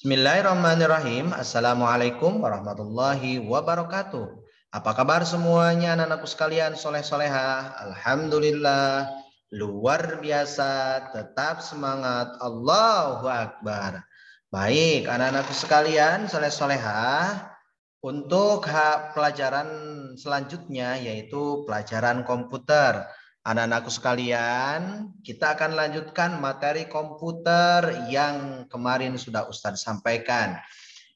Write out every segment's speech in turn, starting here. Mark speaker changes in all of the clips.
Speaker 1: Bismillahirrahmanirrahim. Assalamualaikum warahmatullahi wabarakatuh. Apa kabar semuanya anak-anakku sekalian, soleh-solehah? Alhamdulillah, luar biasa, tetap semangat, Allahu Akbar. Baik, anak-anakku sekalian, soleh-solehah, untuk pelajaran selanjutnya yaitu pelajaran komputer. Anak-anakku sekalian, kita akan lanjutkan materi komputer yang kemarin sudah Ustadz sampaikan.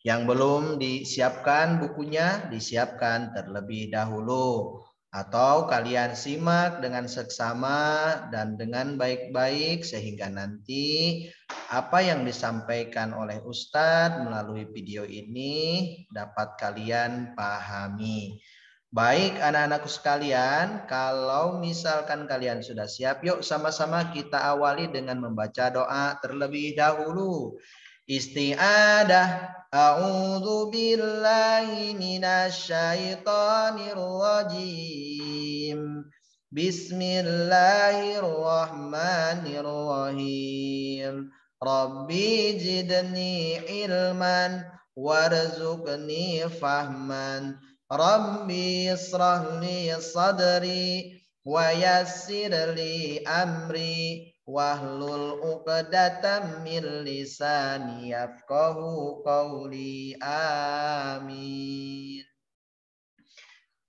Speaker 1: Yang belum disiapkan bukunya, disiapkan terlebih dahulu. Atau kalian simak dengan seksama dan dengan baik-baik sehingga nanti apa yang disampaikan oleh Ustadz melalui video ini dapat kalian pahami. Baik anak-anakku sekalian, kalau misalkan kalian sudah siap, yuk sama-sama kita awali dengan membaca doa terlebih dahulu. Isti'adah. A'udzu billahi minasyaitonir rajim. Bismillahirrahmanirrahim. Rabbi zidni ilman warzuqni fahman. Rabbi israhli sadri wa yassir li amri wahlul 'uqdatam min lisani yafqahu qawli. Amin.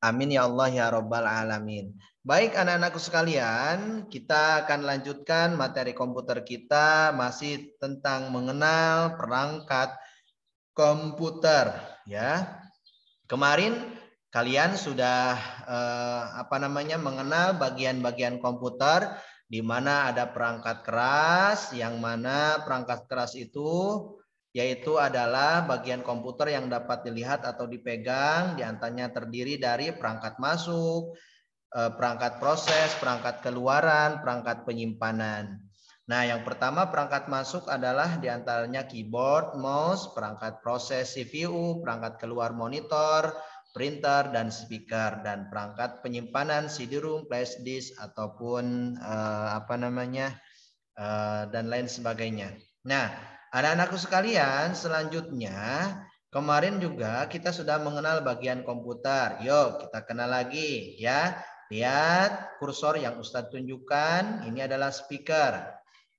Speaker 1: Amin ya Allah ya Rabbal alamin. Baik anak-anakku sekalian, kita akan lanjutkan materi komputer kita masih tentang mengenal perangkat komputer ya. Kemarin kalian sudah mengenal bagian-bagian komputer di mana ada perangkat keras, yang mana perangkat keras itu yaitu adalah bagian komputer yang dapat dilihat atau dipegang, diantaranya terdiri dari perangkat masuk, perangkat proses, perangkat keluaran, perangkat penyimpanan. Nah, yang pertama perangkat masuk adalah diantaranya keyboard, mouse, perangkat proses CPU, perangkat keluar monitor, printer, dan speaker, dan perangkat penyimpanan CD-ROM, flash disk, ataupun dan lain sebagainya. Nah, anak-anakku sekalian, selanjutnya kemarin juga kita sudah mengenal bagian komputer. Yuk, kita kenal lagi ya. Lihat kursor yang Ustadz tunjukkan, ini adalah speaker.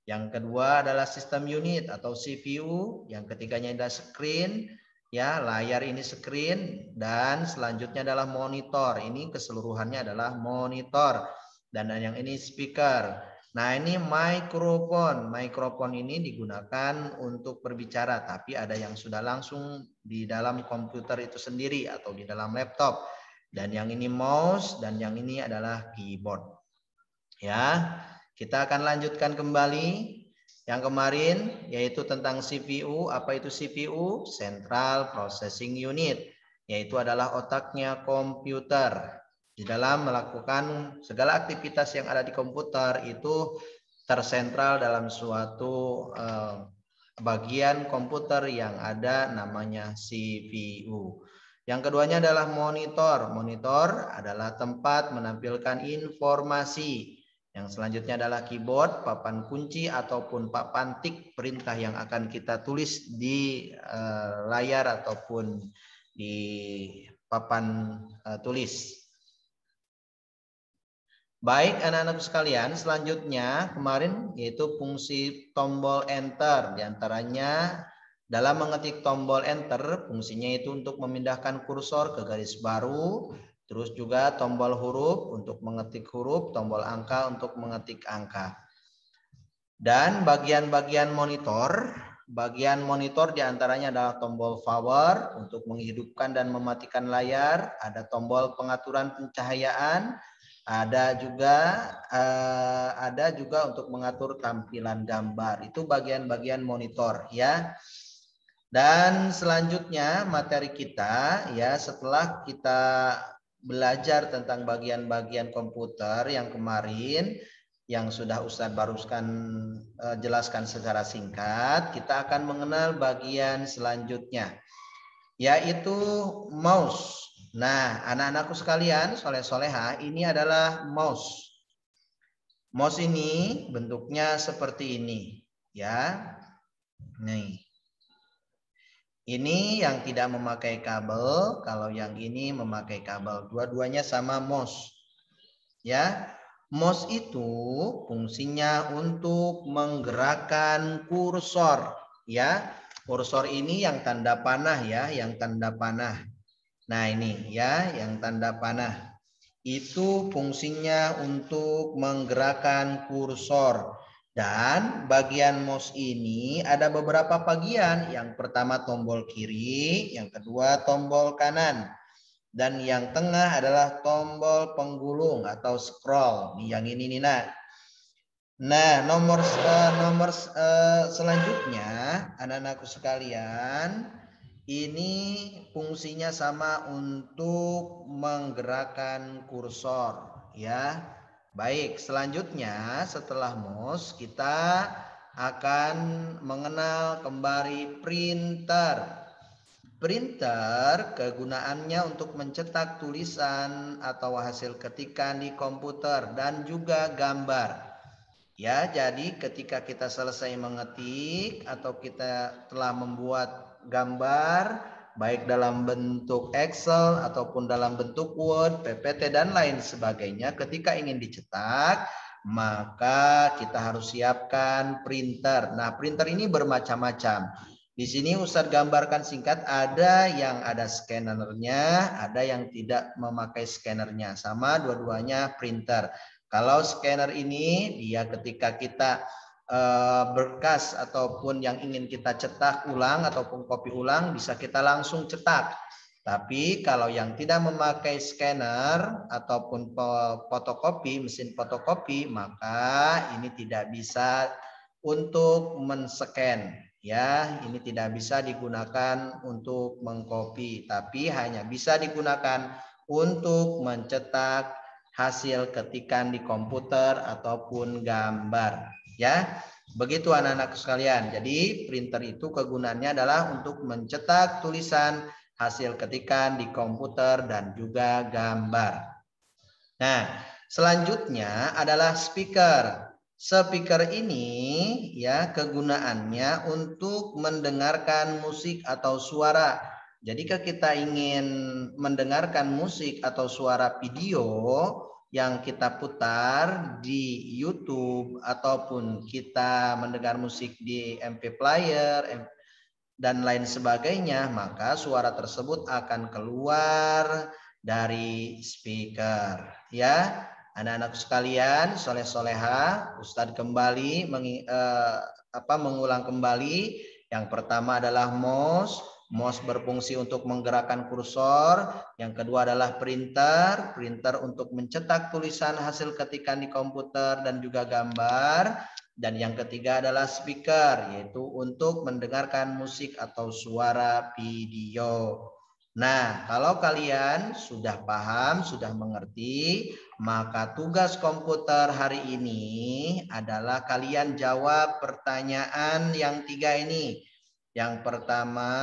Speaker 1: Yang kedua adalah sistem unit atau CPU. Yang ketiganya adalah screen, ya, layar ini screen, dan selanjutnya adalah monitor. Ini keseluruhannya adalah monitor. Dan yang ini speaker. Nah, ini mikrofon. Mikrofon ini digunakan untuk berbicara, tapi ada yang sudah langsung di dalam komputer itu sendiri atau di dalam laptop. Dan yang ini mouse, dan yang ini adalah keyboard. Ya, kita akan lanjutkan kembali yang kemarin, yaitu tentang CPU. Apa itu CPU? Central Processing Unit, yaitu adalah otaknya komputer. Di dalam melakukan segala aktivitas yang ada di komputer itu tersentral dalam suatu bagian komputer yang ada namanya CPU. Yang keduanya adalah monitor. Monitor adalah tempat menampilkan informasi. Yang selanjutnya adalah keyboard, papan kunci ataupun papan tik perintah yang akan kita tulis di layar ataupun di papan tulis. Baik anak-anak sekalian, selanjutnya kemarin yaitu fungsi tombol enter. Di antaranya dalam mengetik tombol enter, fungsinya itu untuk memindahkan kursor ke garis baru. Terus juga tombol huruf untuk mengetik huruf, tombol angka untuk mengetik angka. Dan bagian-bagian monitor, diantaranya adalah tombol power untuk menghidupkan dan mematikan layar, ada tombol pengaturan pencahayaan, ada juga untuk mengatur tampilan gambar. Itu bagian-bagian monitor ya. Dan selanjutnya materi kita ya, setelah kita belajar tentang bagian-bagian komputer yang kemarin yang sudah Ustadz barusan jelaskan secara singkat, kita akan mengenal bagian selanjutnya yaitu mouse. Nah, anak-anakku sekalian, soleh-soleha, ini adalah mouse. Mouse ini bentuknya seperti ini, ya. Nih. Ini yang tidak memakai kabel, kalau yang ini memakai kabel. Dua-duanya sama mouse. Ya, mouse itu fungsinya untuk menggerakkan kursor. Ya, kursor ini yang tanda panah ya, yang tanda panah. Nah ini ya, yang tanda panah. Itu fungsinya untuk menggerakkan kursor. Dan bagian mouse ini ada beberapa bagian. Yang pertama tombol kiri, yang kedua tombol kanan. Dan yang tengah adalah tombol penggulung atau scroll. Yang ini nih nak. Nah, nomor selanjutnya anak-anakku sekalian, ini fungsinya sama untuk menggerakkan kursor ya. Baik, selanjutnya setelah mouse kita akan mengenal kembali printer. Printer kegunaannya untuk mencetak tulisan atau hasil ketikan di komputer dan juga gambar. Ya, jadi ketika kita selesai mengetik atau kita telah membuat gambar, baik dalam bentuk Excel ataupun dalam bentuk Word, PPT, dan lain sebagainya, ketika ingin dicetak, maka kita harus siapkan printer. Nah, printer ini bermacam-macam. Di sini Ustadz gambarkan singkat, ada yang ada scannernya, ada yang tidak memakai scannernya. Sama dua-duanya printer. Kalau scanner ini dia ketika kita berkas ataupun yang ingin kita cetak ulang ataupun copy ulang bisa kita langsung cetak. Tapi kalau yang tidak memakai scanner ataupun fotokopi, mesin fotokopi, maka ini tidak bisa untuk men-scan. Ya, ini tidak bisa digunakan untuk mengcopy, tapi hanya bisa digunakan untuk mencetak hasil ketikan di komputer ataupun gambar. Ya, begitu anak-anak sekalian. Jadi printer itu kegunaannya adalah untuk mencetak tulisan hasil ketikan di komputer dan juga gambar. Nah, selanjutnya adalah speaker. Speaker ini ya kegunaannya untuk mendengarkan musik atau suara. Jadi kalau kita ingin mendengarkan musik atau suara video yang kita putar di YouTube ataupun kita mendengar musik di MP player dan lain sebagainya, maka suara tersebut akan keluar dari speaker. Ya, anak-anak sekalian, soleh-soleha, Ustadz kembali mengulang kembali. Yang pertama adalah mouse. Mouse berfungsi untuk menggerakkan kursor. Yang kedua adalah printer. Printer untuk mencetak tulisan hasil ketikan di komputer dan juga gambar. Dan yang ketiga adalah speaker, yaitu untuk mendengarkan musik atau suara video. Nah, kalau kalian sudah paham, sudah mengerti, maka tugas komputer hari ini adalah kalian jawab pertanyaan yang tiga ini. Yang pertama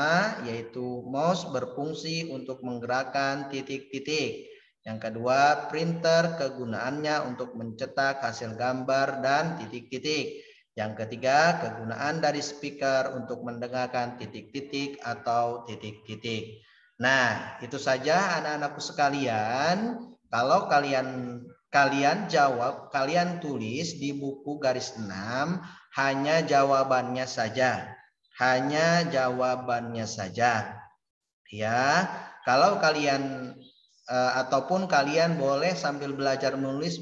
Speaker 1: yaitu mouse berfungsi untuk menggerakkan titik-titik. Yang kedua, printer kegunaannya untuk mencetak hasil gambar dan titik-titik. Yang ketiga, kegunaan dari speaker untuk mendengarkan titik-titik atau titik-titik. Nah, itu saja anak-anakku sekalian. Kalau kalian jawab, kalian tulis di buku garis 6 hanya jawabannya saja. Hanya jawabannya saja. Ya, kalau kalian ataupun kalian boleh sambil belajar menulis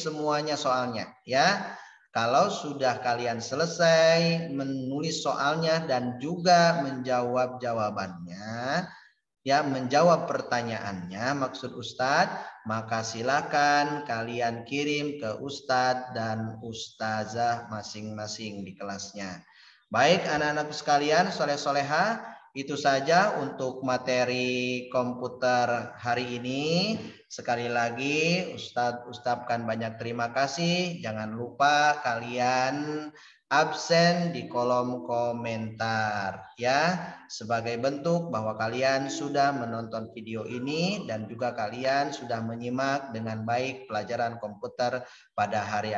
Speaker 1: semuanya soalnya ya. Kalau sudah kalian selesai menulis soalnya dan juga menjawab jawabannya, ya menjawab pertanyaannya maksud Ustadz, maka silakan kalian kirim ke Ustadz dan Ustazah masing-masing di kelasnya. Baik anak-anakku sekalian, soleh-soleha, itu saja untuk materi komputer hari ini. Sekali lagi Ustadz ucapkan banyak terima kasih. Jangan lupa kalian absen di kolom komentar ya, sebagai bentuk bahwa kalian sudah menonton video ini dan juga kalian sudah menyimak dengan baik pelajaran komputer pada hari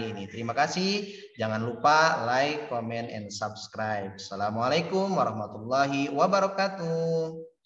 Speaker 1: ini. Terima kasih. Jangan lupa like, comment, and subscribe. Assalamualaikum warahmatullahi wabarakatuh.